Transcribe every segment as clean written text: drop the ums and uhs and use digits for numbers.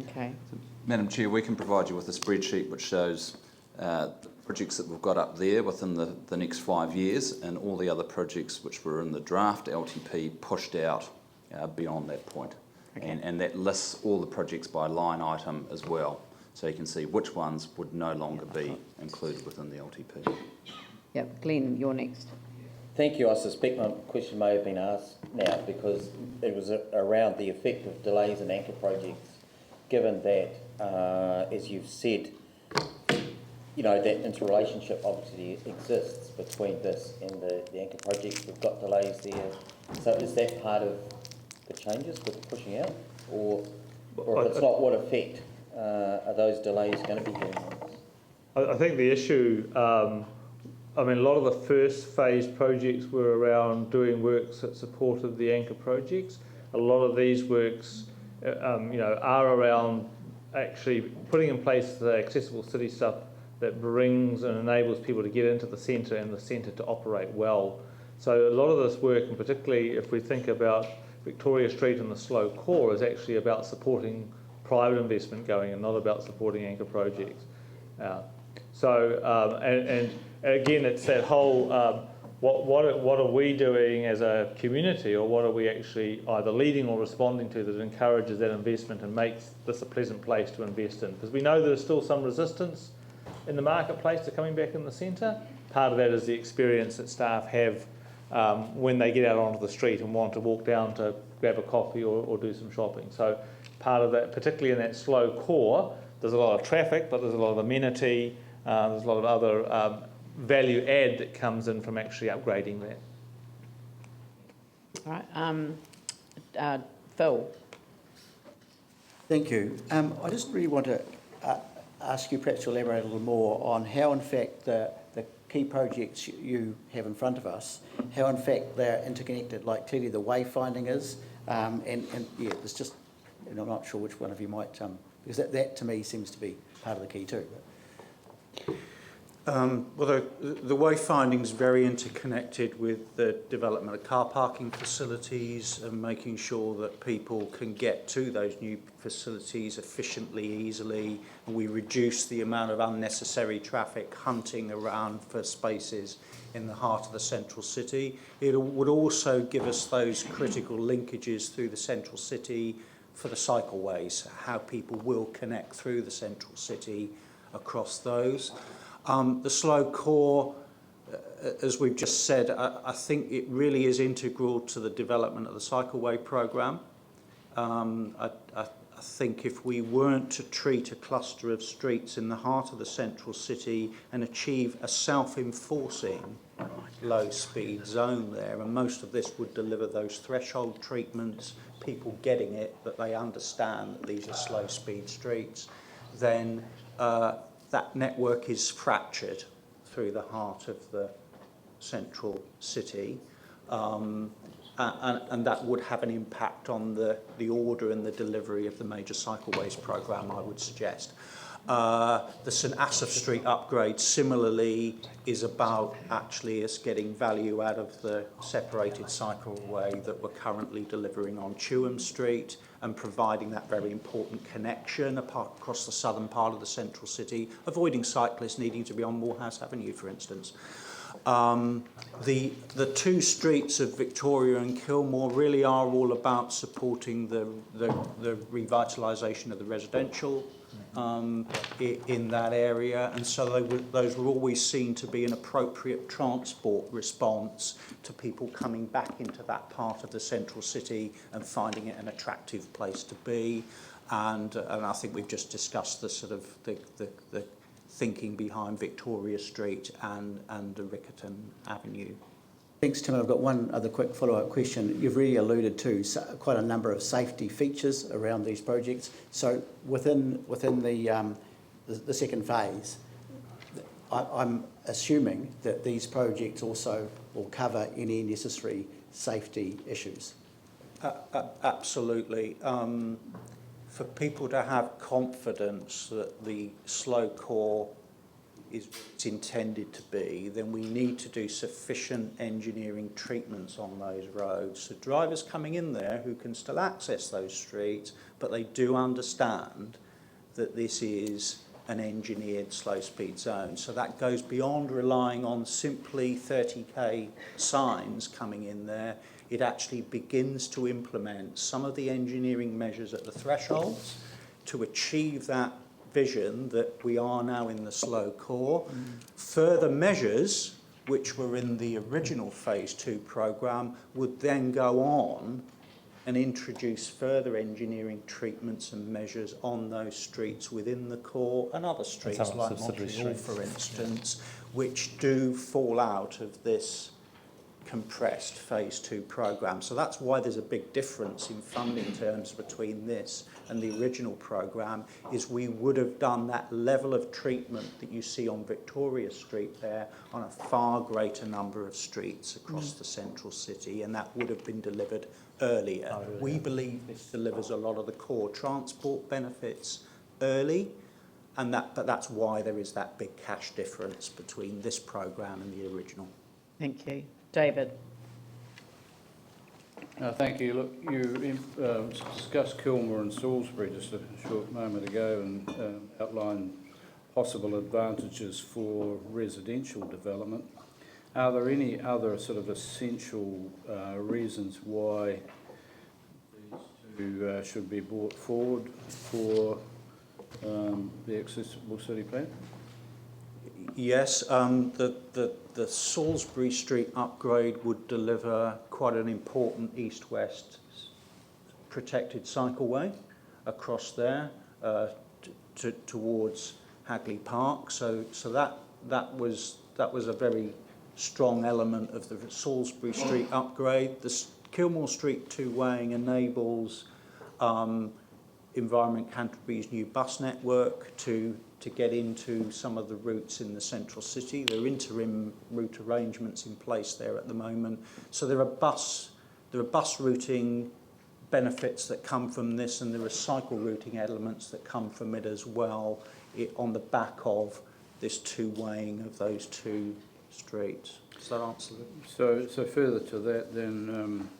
Okay. Madam Chair, we can provide you with a spreadsheet which shows the projects that we've got up there within the next 5 years, and all the other projects which were in the draft LTP pushed out beyond that point. Okay. And that lists all the projects by line item as well, so you can see which ones would no longer be included within the LTP. Yep, Glenn, you're next. Thank you. I suspect my question may have been asked now because it was around the effect of delays in anchor projects, given that, as you've said, you know, that interrelationship obviously exists between this and the anchor projects. We've got delays there. So is that part of the changes with the pushing out? Or if it's not, what effect are those delays going to be having on us? I think the issue, I mean, a lot of the first phase projects were around doing works that supported the anchor projects. A lot of these works, you know, are around actually putting in place the accessible city stuff that brings and enables people to get into the centre and the centre to operate well. So a lot of this work, and particularly if we think about Victoria Street and the slow core, is actually about supporting private investment going and not about supporting anchor projects. And again, it's that whole what are we doing as a community, or what are we actually either leading or responding to that encourages that investment and makes this a pleasant place to invest in? Because we know there's still some resistance in the marketplace to coming back in the centre. Part of that is the experience that staff have when they get out onto the street and want to walk down to grab a coffee or do some shopping. So part of that, particularly in that slow core, there's a lot of traffic, but there's a lot of amenity, there's a lot of other value add that comes in from actually upgrading that. All right, Phil. Thank you. I just really want to ask you perhaps to elaborate a little more on how in fact the key projects you have in front of us, how in fact they're interconnected, like clearly the wayfinding is, and yeah, it's just, and I'm not sure which one of you might, because that to me seems to be part of the key too. Well, the wayfinding is very interconnected with the development of car parking facilities and making sure that people can get to those new facilities efficiently, easily, and we reduce the amount of unnecessary traffic hunting around for spaces in the heart of the central city. It would also give us those critical linkages through the central city for the cycleways, how people will connect through the central city across those. The slow core, as we've just said, I think it really is integral to the development of the cycleway programme. I think if we weren't to treat a cluster of streets in the heart of the central city and achieve a self-enforcing low-speed zone there, and most of this would deliver those threshold treatments, people getting it, that they understand that these are slow-speed streets, then that network is fractured through the heart of the central city, and that would have an impact on the order and the delivery of the major cycleways programme, I would suggest. The St Asaph Street upgrade similarly is about actually us getting value out of the separated cycleway that we're currently delivering on Chewham Street and providing that very important connection across the southern part of the central city, avoiding cyclists needing to be on Moorhouse Avenue, for instance. The two streets of Victoria and Kilmore really are all about supporting the revitalisation of the residential in that area, and so those were always seen to be an appropriate transport response to people coming back into that part of the central city and finding it an attractive place to be. And I think we've just discussed the sort of the thinking behind Victoria Street and the Riccarton Avenue. Thanks, Tim. I've got one other quick follow-up question. You've really alluded to quite a number of safety features around these projects. So within the second phase, I'm assuming that these projects also will cover any necessary safety issues. Absolutely. For people to have confidence that the slow core is what it's intended to be, then we need to do sufficient engineering treatments on those roads. So drivers coming in there who can still access those streets, but they do understand that this is an engineered slow speed zone. So that goes beyond relying on simply 30k signs coming in there. It actually begins to implement some of the engineering measures at the thresholds to achieve that vision that we are now in the slow core. Further measures, which were in the original phase 2 programme, would then go on and introduce further engineering treatments and measures on those streets within the core and other streets like Montreal, for instance, which do fall out of this compressed phase 2 programme. So that's why there's a big difference in funding terms between this and the original programme, is we would have done that level of treatment that you see on Victoria Street there on a far greater number of streets across the central city, and that would have been delivered earlier. We believe this delivers a lot of the core transport benefits early, and but that's why there is that big cash difference between this programme and the original. Thank you. David? Thank you. Look, you discussed Kilmore and Salisbury just a short moment ago and outlined possible advantages for residential development. Are there any other sort of essential reasons why these two should be brought forward for the accessible city plan? Yes, the Salisbury Street upgrade would deliver quite an important east-west protected cycleway across there towards Hagley Park. So that was a very strong element of the Salisbury Street upgrade. The Kilmore Street two-waying enables Environment Canterbury's new bus network to get into some of the routes in the central city. There are interim route arrangements in place there at the moment. So there are bus routing benefits that come from this, and there are cycle routing elements that come from it as well, on the back of this two-waying of those two streets. Does that answer it? So further to that, then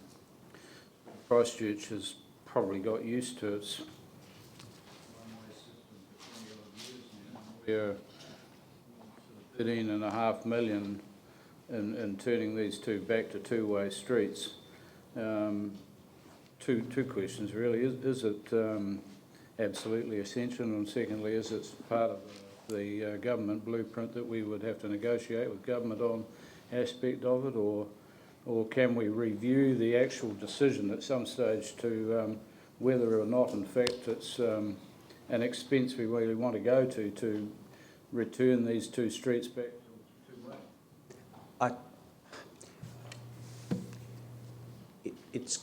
Christchurch has probably got used to its we're 13.5 million in turning these two back to two-way streets. Two questions really. Is it absolutely essential, and secondly, is it part of the government blueprint that we would have to negotiate with government on aspect of it, or can we review the actual decision at some stage to whether or not in fact it's an expense we really want to go to return these two streets back to two-way? It's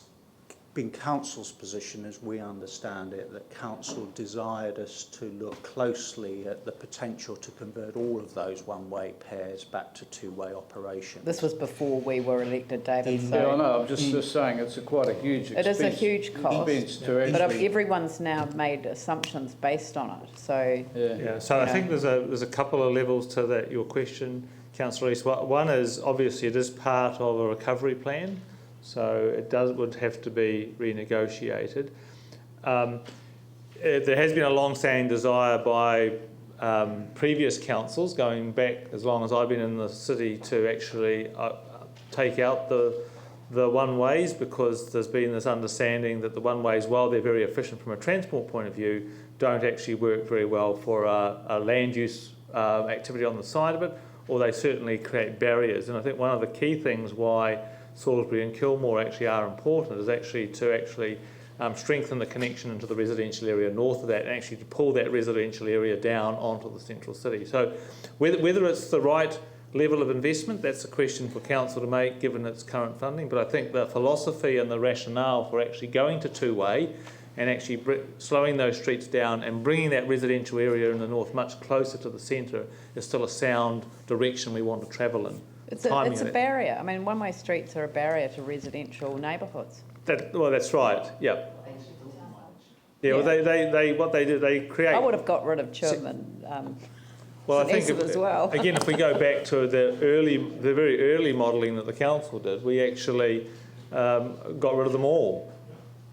been Council's position, as we understand it, that Council desired us to look closely at the potential to convert all of those one-way pairs back to two-way operations. This was before we were elected, David. Yeah, I know. I'm just saying it's quite a huge expense. It is a huge cost, to but actually, everyone's now made assumptions based on it. So Yeah, so I think there's a couple of levels to that, your question, Councillor East. One is, obviously, it is part of a recovery plan, so it would have to be renegotiated. There has been a long-standing desire by previous councils, going back as long as I've been in the city, to actually take out the one-ways, because there's been this understanding that the one-ways, while they're very efficient from a transport point of view, don't actually work very well for a land use activity on the side of it, or they certainly create barriers. And I think one of the key things why Salisbury and Kilmore actually are important is actually to strengthen the connection into the residential area north of that, and actually to pull that residential area down onto the central city. So whether it's the right level of investment, that's a question for council to make given its current funding, but I think the philosophy and the rationale for actually going to two-way and actually slowing those streets down and bringing that residential area in the north much closer to the centre is still a sound direction we want to travel in. it's a barrier. I mean, one-way streets are a barrier to residential neighbourhoods. That's right. Yeah. Yeah. Well, they create. I would have got rid of Churman Well, I It's think massive as well. again, if we go back to the very early modelling that the council did, we actually got rid of them all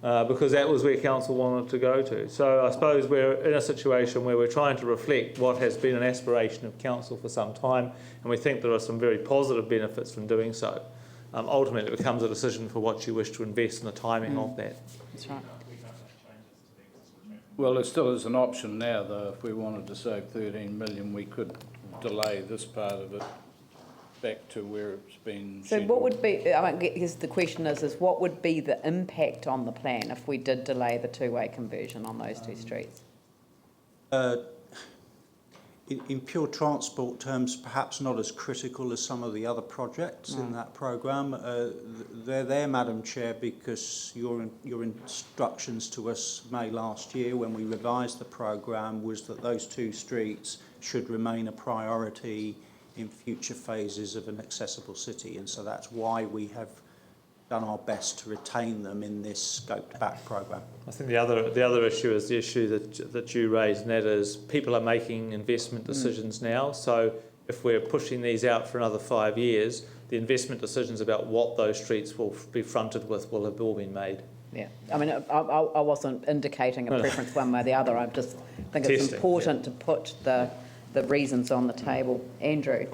because that was where council wanted to go to. So I suppose we're in a situation where we're trying to reflect what has been an aspiration of council for some time, and we think there are some very positive benefits from doing so. Ultimately, it becomes a decision for what you wish to invest and the timing of that. That's right. Well, it still is an option now, though. If we wanted to save 13 million, we could delay this part of it back to where it's been So scheduled. what would be, I guess the question is what would be the impact on the plan if we did delay the two-way conversion on those two streets? In pure transport terms, perhaps not as critical as some of the other projects in that programme. They're there, Madam Chair, because your instructions to us May last year when we revised the programme was that those two streets should remain a priority in future phases of an accessible city, and so that's why we have done our best to retain them in this scoped back programme. I think the other issue is the issue that you raised, and that is people are making investment decisions now. So if we're pushing these out for another 5 years, the investment decisions about what those streets will be fronted with will have all been made. Yeah, I mean, I wasn't indicating a preference one way or the other. I just think it's Testing, important to put the reasons on the table. Andrew.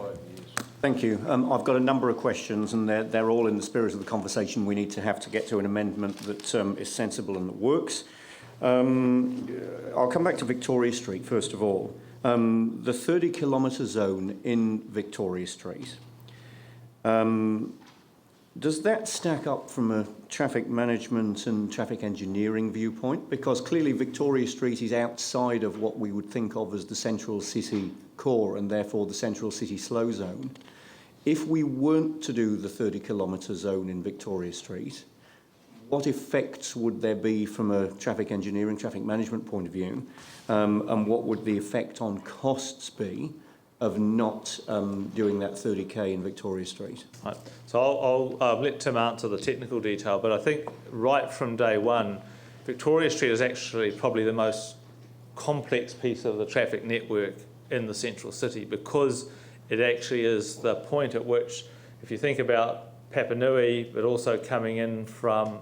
Thank you. I've got a number of questions, and they're all in the spirit of the conversation we need to have to get to an amendment that is sensible and that works. I'll come back to Victoria Street first of all. The 30-kilometre zone in Victoria Street, does that stack up from a traffic management and traffic engineering viewpoint? Because clearly Victoria Street is outside of what we would think of as the central city core and therefore the central city slow zone. If we weren't to do the 30-kilometre zone in Victoria Street, what effects would there be from a traffic engineering, traffic management point of view? And what would the effect on costs be of not doing that 30k in Victoria Street? Right. So I'll let Tim answer the technical detail, but I think right from day one, Victoria Street is actually probably the most complex piece of the traffic network in the central city because it actually is the point at which, if you think about Papanui, but also coming in from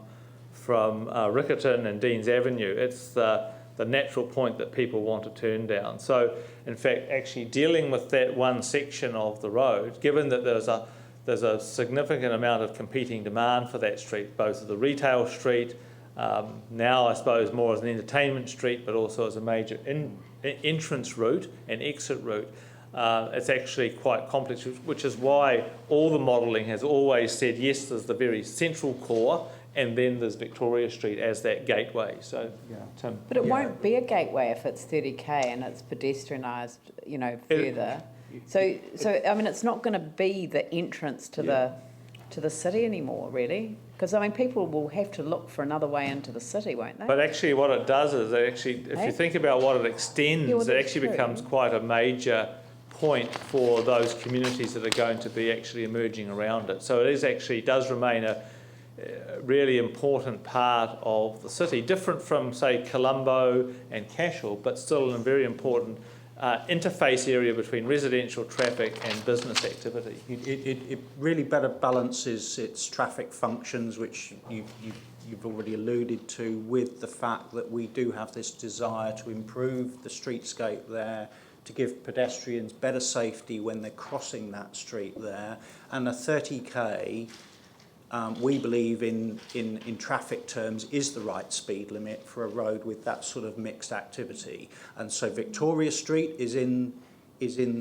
Riccarton and Deans Avenue, it's the natural point that people want to turn down. So, in fact, actually dealing with that one section of the road, given that there's a significant amount of competing demand for that street, both as a retail street, now I suppose more as an entertainment street, but also as a major entrance route and exit route. It's actually quite complex, which is why all the modelling has always said, yes, there's the very central core, and then there's Victoria Street as that gateway. So, Tim. But it won't be a gateway if it's 30k and it's pedestrianised, further. So I mean, it's not going to be the entrance to the city anymore, really. Because I mean, people will have to look for another way into the city, won't they? But actually, what it does is, if you think about what it extends, it actually becomes quite a major point for those communities that are going to be actually emerging around it. So it does remain a really important part of the city, different from, say, Colombo and Cashel, but still a very important interface area between residential traffic and business activity. It really better balances its traffic functions, which you've already alluded to, with the fact that we do have this desire to improve the streetscape there, to give pedestrians better safety when they're crossing that street there. And a 30k, we believe in traffic terms, is the right speed limit for a road with that sort of mixed activity. And so Victoria Street is in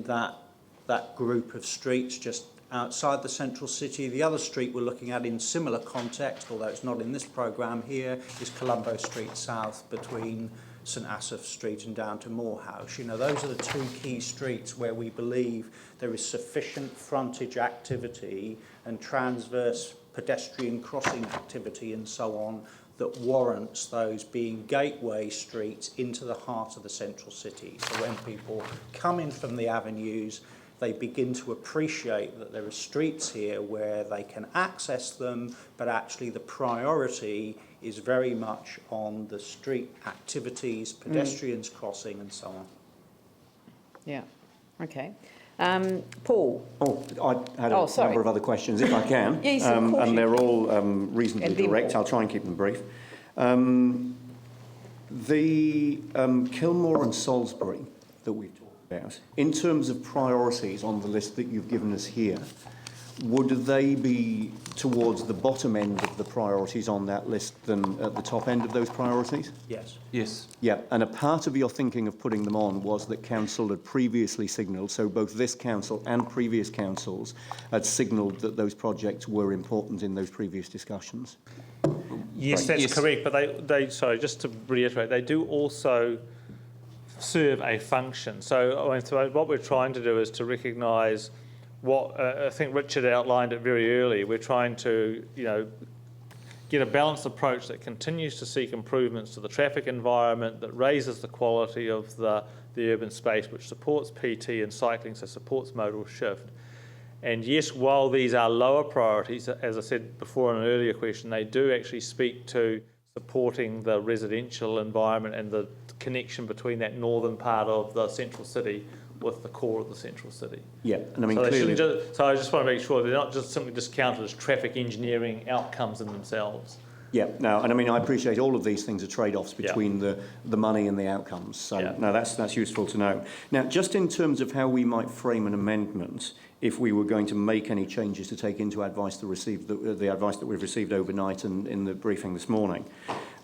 that group of streets just outside the central city. The other street we're looking at in similar context, although it's not in this programme here, is Colombo Street South between St Asaph Street and down to Moorhouse. Those are the two key streets where we believe there is sufficient frontage activity and transverse pedestrian crossing activity and so on that warrants those being gateway streets into the heart of the central city. So when people come in from the avenues, they begin to appreciate that there are streets here where they can access them, but actually the priority is very much on the street activities, pedestrians crossing and so on. Yeah. Okay. Paul? Oh, I had a sorry. number of other questions, if I can. Yes, of course and you they're can. all reasonably And then direct. Paul. I'll try and keep them brief. The Kilmore and Salisbury that we've talked about, in terms of priorities on the list that you've given us here, would they be towards the bottom end of the priorities on that list than at the top end of those priorities? Yes. Yes. Yeah, and a part of your thinking of putting them on was that council had previously signalled, so both this council and previous councils had signalled that those projects were important in those previous discussions. Yes, that's correct. But they sorry, just to reiterate, they do also serve a function. So what we're trying to do is to recognise what I think Richard outlined it very early. We're trying to, get a balanced approach that continues to seek improvements to the traffic environment, that raises the quality of the urban space, which supports PT and cycling, so supports modal shift. And yes, while these are lower priorities, as I said before in an earlier question, they do actually speak to supporting the residential environment and the connection between that northern part of the central city with the core of the central city. Yeah, and I mean, So, clearly... so I just want to make sure they're not just simply discounted as traffic engineering outcomes in themselves. Yeah, no, and I mean, I appreciate all of these things are trade-offs between the money and the outcomes. So, no, that's useful to know. Now, just in terms of how we might frame an amendment, if we were going to make any changes to take into advice the advice that we've received overnight and in the briefing this morning,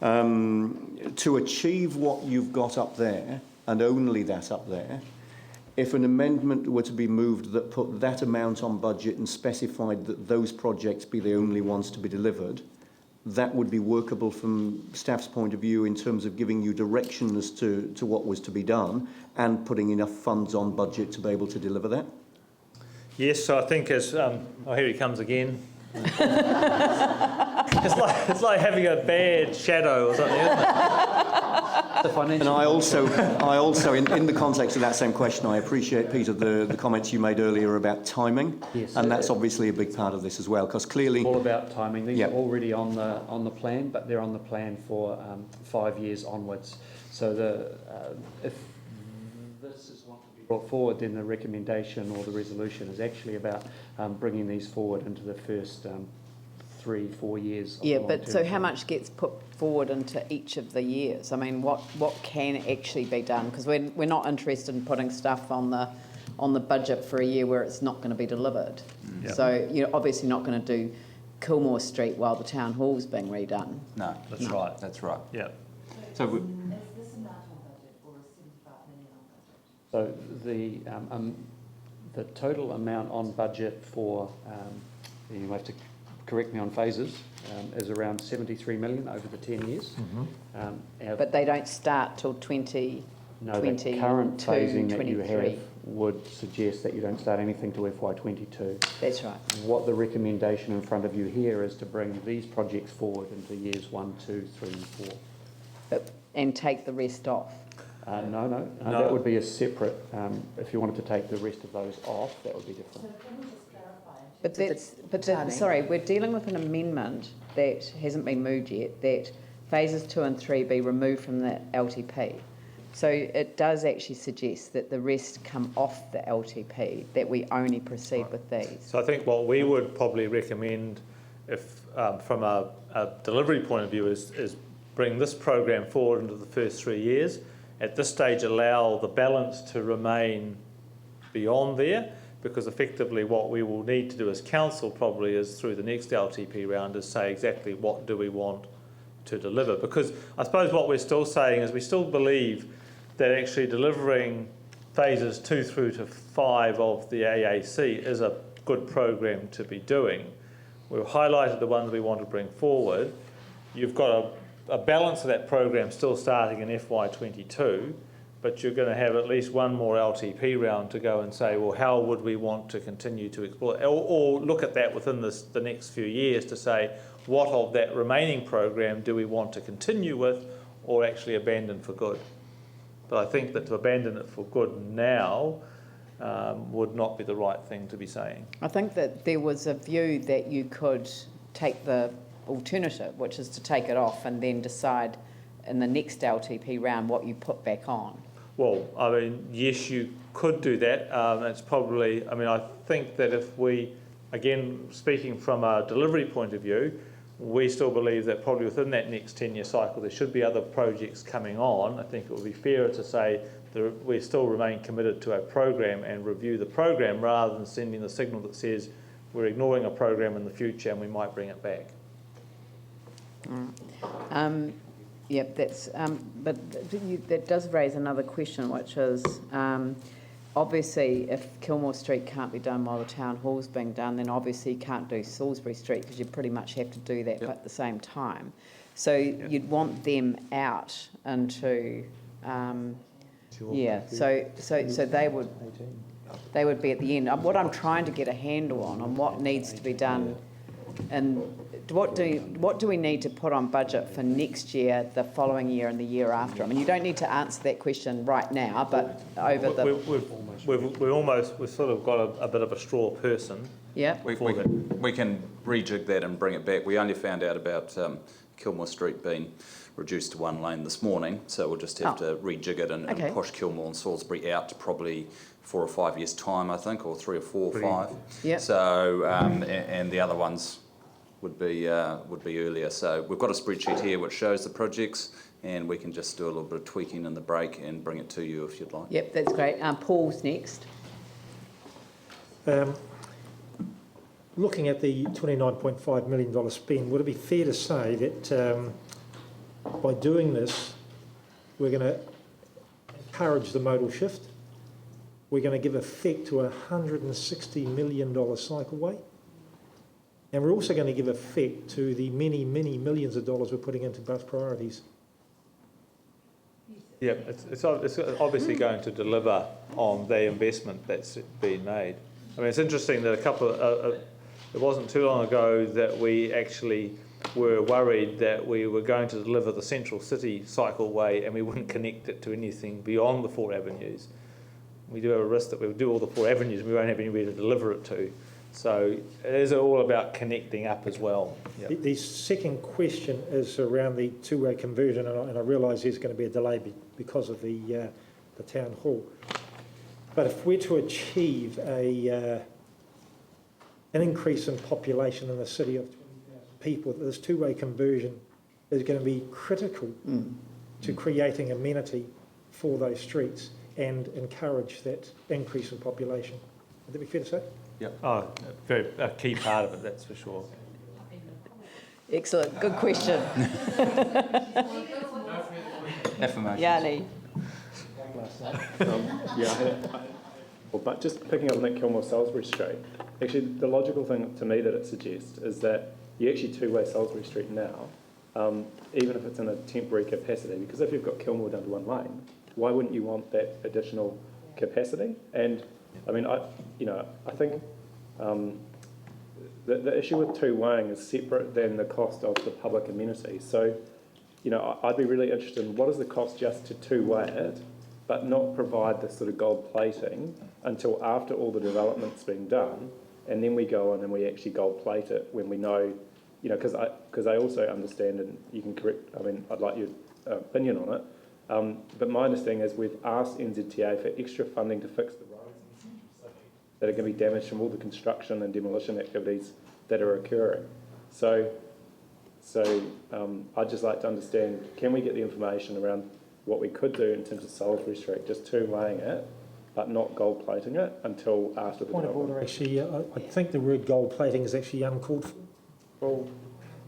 to achieve what you've got up there, and only that up there, if an amendment were to be moved that put that amount on budget and specified that those projects be the only ones to be delivered, that would be workable from staff's point of view in terms of giving you direction as to what was to be done and putting enough funds on budget to be able to deliver that? Yes, so I think as here he comes again. It's like having a bad shadow or something, isn't it? And I also, in the context of that same question, I appreciate, Peter, the comments you made earlier about timing. Yes, and that's obviously a big part of this as well, because clearly... all about timing. These are already on the plan, but they're on the plan for 5 years onwards. So if this is what to be brought forward, then the recommendation or the resolution is actually about bringing these forward into the first 3-4 years. Yeah, but so how much gets put forward into each of the years? I mean, what can actually be done? Because we're not interested in putting stuff on the budget for a year where it's not going to be delivered. Yep. So you're obviously not going to do Kilmore Street while the town hall's being redone. No, That's right. That's right. Yeah. So we, Is this amount on budget or is 75 million on budget? So the total amount on budget for, you have to correct me on phases, is around 73 million over the 10 years. Mm-hmm. But they don't start till 2022, No, the current phasing that you 23. have would suggest that you don't start anything to FY22. That's right. What the recommendation in front of you here is to bring these projects forward into years 1, 2, 3 and 4. And take the rest off. No, that would be a separate, if you wanted to take the rest of those off, that would be different. So can we just clarify? But sorry, we're dealing with an amendment that hasn't been moved yet, that phases 2 and 3 be removed from the LTP. So it does actually suggest that the rest come off the LTP, that we only proceed with these. So I think what we would probably recommend, if from a delivery point of view, is bring this program forward into the first 3 years. At this stage, allow the balance to remain beyond there, because effectively what we will need to do as council probably is through the next LTP round is say exactly what do we want to deliver. Because I suppose what we're still saying is we still believe that actually delivering phases 2 through to 5 of the AAC is a good program to be doing. We've highlighted the ones we want to bring forward. You've got a balance of that program still starting in FY22, but you're going to have at least one more LTP round to go and say, well, how would we want to continue to explore, or look at that within the next few years to say, what of that remaining program do we want to continue with or actually abandon for good? But I think that to abandon it for good now would not be the right thing to be saying. I think that there was a view that you could take the alternative, which is to take it off and then decide in the next LTP round what you put back on. Well, I mean, yes, you could do that. It's probably, I mean, I think that if we, again, speaking from a delivery point of view, we still believe that probably within that next 10-year cycle there should be other projects coming on. I think it would be fairer to say that we still remain committed to a program and review the program rather than sending the signal that says we're ignoring a program in the future and we might bring it back. Yep, that's, but that does raise another question, which is, obviously, if Kilmore Street can't be done while the town hall's being done, then obviously you can't do Salisbury Street because you pretty much have to do that at the same time. So you'd want them out into, so they would be at the end. What I'm trying to get a handle on what needs to be done, and what do we need to put on budget for next year, the following year, and the year after? I mean, you don't need to answer that question right now, but over the... We've sort of got a bit of a straw person. Yeah. We can rejig that and bring it back. We only found out about Kilmore Street being reduced to one lane this morning, so we'll just have to rejig it and push Kilmore and Salisbury out to probably 4 or 5 years' time, I think, or 3 or 4 or 5. Yeah. So, and the other ones would be earlier. So we've got a spreadsheet here which shows the projects, and we can just do a little bit of tweaking in the break and bring it to you if you'd like. Yep, that's great. Paul's next. Looking at the $29.5 million spend, would it be fair to say that by doing this, we're going to encourage the modal shift? We're going to give effect to a $160 million cycleway? And we're also going to give effect to the many, many millions of dollars we're putting into bus priorities. Yeah, it's obviously going to deliver on the investment that's been made. I mean, it's interesting that it wasn't too long ago that we actually were worried that we were going to deliver the Central City cycleway and we wouldn't connect it to anything beyond the 4 avenues. We do have a risk that we'll do all the 4 avenues and we won't have anywhere to deliver it to. So it is all about connecting up as well. Yep. The second question is around the two-way conversion, and I realise there's going to be a delay because of the town hall. But if we're to achieve an increase in population in the city of 20,000 people, this two-way conversion is going to be critical to creating amenity for those streets and encourage that increase in population. Would that be fair to say? Yep. Oh, a key part of it, that's for sure. Excellent. Good question. Yanni. But just picking up on that Kilmore Salisbury Street, actually the logical thing to me that it suggests is that you actually two-way Salisbury Street now, even if it's in a temporary capacity, because if you've got Kilmore down to one lane, why wouldn't you want that additional capacity? And I mean, I think the issue with two-weighing is separate than the cost of the public amenity. So, I'd be really interested in what is the cost just to two-way it, but not provide this sort of gold plating until after all the development's been done, and then we go on and we actually gold plate it when we know, because I also understand, and you can correct, I mean, I'd like your opinion on it, but my understanding is we've asked NZTA for extra funding to fix the roads in the central city that are going to be damaged from all the construction and demolition activities that are occurring. So I'd just like to understand, can we get the information around what we could do in terms of Salisbury Street, just two-laying it, but not gold plating it until after the Point of order, actually, I think the word gold plating is actually uncalled for. Well,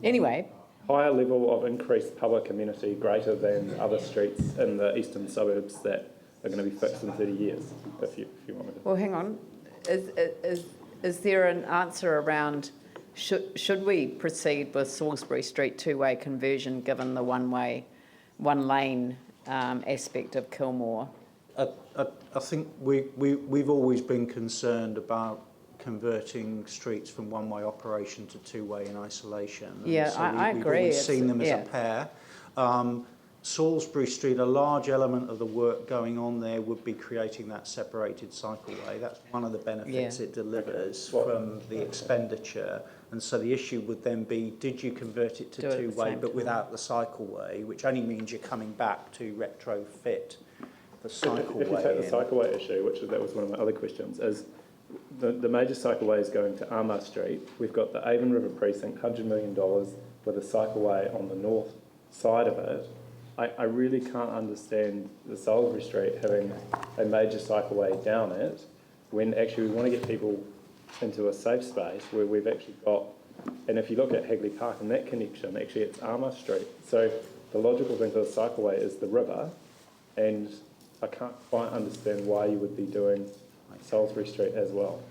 anyway. Higher level of increased public amenity greater than other streets in the eastern suburbs that are going to be fixed in 30 years, if you want me to. Well, hang on. Is there an answer around should we proceed with Salisbury Street two-way conversion given the one lane aspect of Kilmore? I think we've always been concerned about converting streets from one-way operation to two-way in isolation. Yeah, so I agree. We've always seen them as a pair. Salisbury Street, a large element of the work going on there would be creating that separated cycleway. That's one of the benefits it delivers from the expenditure. And so the issue would then be, did you convert it to two-way but without the cycleway, which only means you're coming back to retrofit the cycleway. If you take the cycleway issue, that was one of my other questions, is the major cycleway is going to Armour Street. We've got the Avon River Precinct, $100 million with a cycleway on the north side of it. I really can't understand the Salisbury Street having a major cycleway down it when actually we want to get people into a safe space where we've actually got, and if you look at Hagley Park and that connection, actually it's Armour Street. So the logical thing for the cycleway is the river, and I can't quite understand why you would be doing Salisbury Street as well.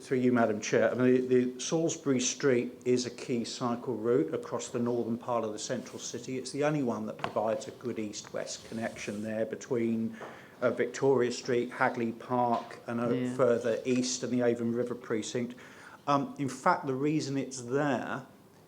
Through you, Madam Chair, I mean, the Salisbury Street is a key cycle route across the northern part of the central city. It's the only one that provides a good east-west connection there between Victoria Street, Hagley Park, and further east in the Avon River Precinct. In fact, the reason it's there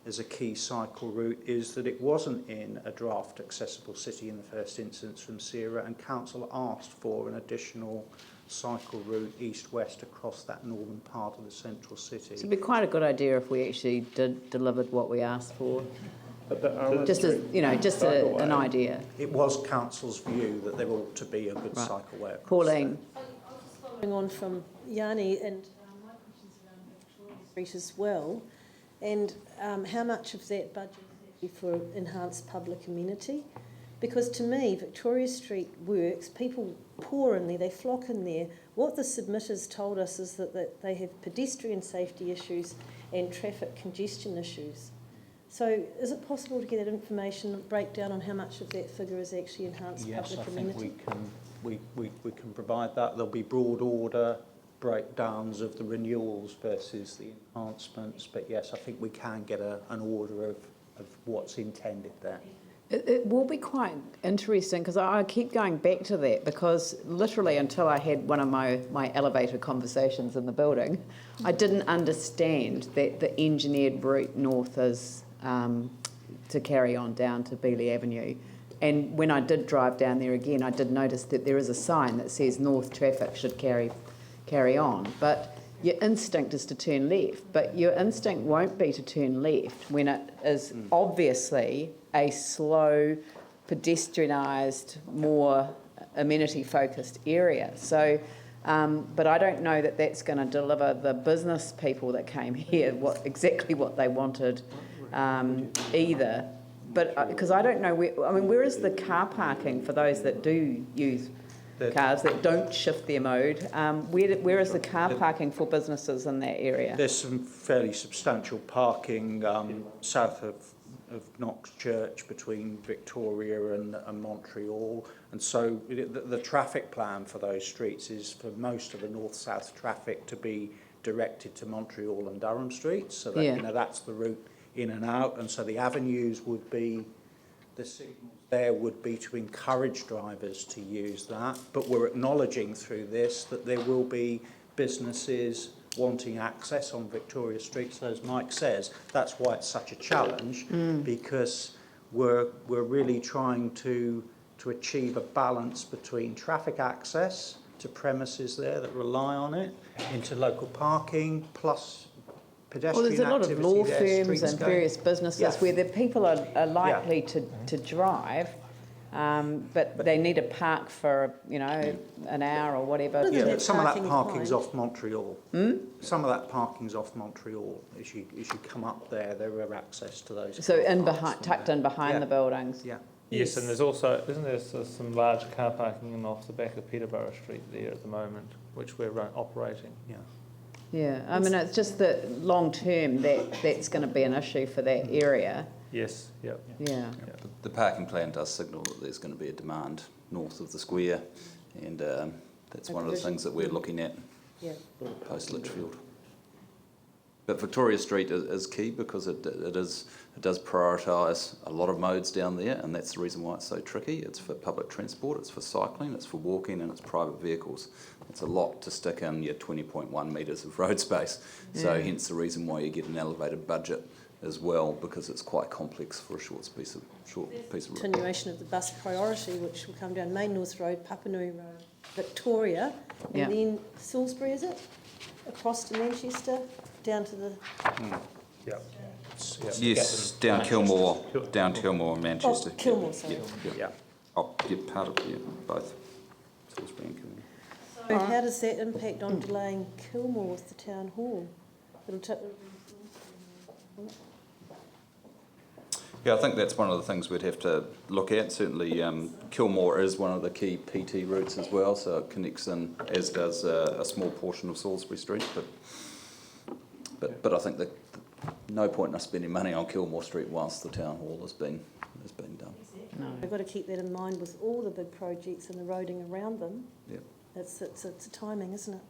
as a key cycle route is that it wasn't in a draft accessible city in the first instance from CERA, and council asked for an additional cycle route east-west across that northern part of the central city. So it'd be quite a good idea if we actually delivered what we asked for. Just as, an idea. It was council's view that there ought to be a good cycleway across Pauline. I was just following on from Yanni, and my question's around Victoria Street as well, and how much of that budget is actually for enhanced public amenity? Because to me, Victoria Street works, people pour in there, they flock in there. What the submitters told us is that they have pedestrian safety issues and traffic congestion issues. So is it possible to get that information, breakdown on how much of that figure is actually enhanced public amenity? Yes, I think we can provide that. There'll be broad order breakdowns of the renewals versus the enhancements, but yes, I think we can get an order of what's intended there. It will be quite interesting because I keep going back to that, because literally until I had one of my elevator conversations in the building, I didn't understand that the engineered route north is to carry on down to Beeley Avenue. And when I did drive down there again, I did notice that there is a sign that says north traffic should carry on. But your instinct is to turn left, but your instinct won't be to turn left when it is obviously a slow, pedestrianised, more amenity-focused area. So, but I don't know that that's going to deliver the business people that came here exactly what they wanted either. But because I don't know where is the car parking for those that do use cars that don't shift their mode? Where is the car parking for businesses in that area? There's some fairly substantial parking south of Knox Church between Victoria and Montreal, and so the traffic plan for those streets is for most of the north-south traffic to be directed to Montreal and Durham Streets, so that that's the route in and out, and so the avenues would be, the signals there would be to encourage drivers to use that, but we're acknowledging through this that there will be businesses wanting access on Victoria Street. So as Mike says, that's why it's such a challenge, because we're really trying to achieve a balance between traffic access to premises there that rely on it, into local parking, plus pedestrian activity. Well, there's a lot of law firms and various businesses where the people are likely to drive, but they need to park for, an hour or whatever. Yeah, but some of that parking's off Montreal. Some of that parking's off Montreal. As you come up there are access to those. So tucked in behind the buildings. Yeah. Yes, and there's also, isn't there some large car parking off the back of Peterborough Street there at the moment, which we're operating? Yeah. Yeah, I mean, it's just that long term that's going to be an issue for that area. Yes, yep. Yeah. The parking plan does signal that there's going to be a demand north of the square, and that's one of the things that we're looking at post Litchfield. But Victoria Street is key because it does prioritise a lot of modes down there, and that's the reason why it's so tricky. It's for public transport, it's for cycling, it's for walking, and it's private vehicles. It's a lot to stick in your 20.1 metres of road space. So hence the reason why you get an elevated budget as well, because it's quite complex for a short piece of road. Continuation of the bus priority, which will come down Main North Road, Papanui Road, Victoria, and then Salisbury, is it? Across to Manchester, down to the... Yes, down Kilmore, Manchester. Oh, Kilmore, sorry. Yeah. Oh, yeah, part of both. So how does that impact on delaying Kilmore with the town hall? It'll take. Yeah, I think that's one of the things we'd have to look at. Certainly, Kilmore is one of the key PT routes as well, so it connects in, as does a small portion of Salisbury Street. But I think that no point in us spending money on Kilmore Street whilst the town hall has been done. No. We've got to keep that in mind with all the big projects and the roading around them. Yep. It's a timing, isn't it?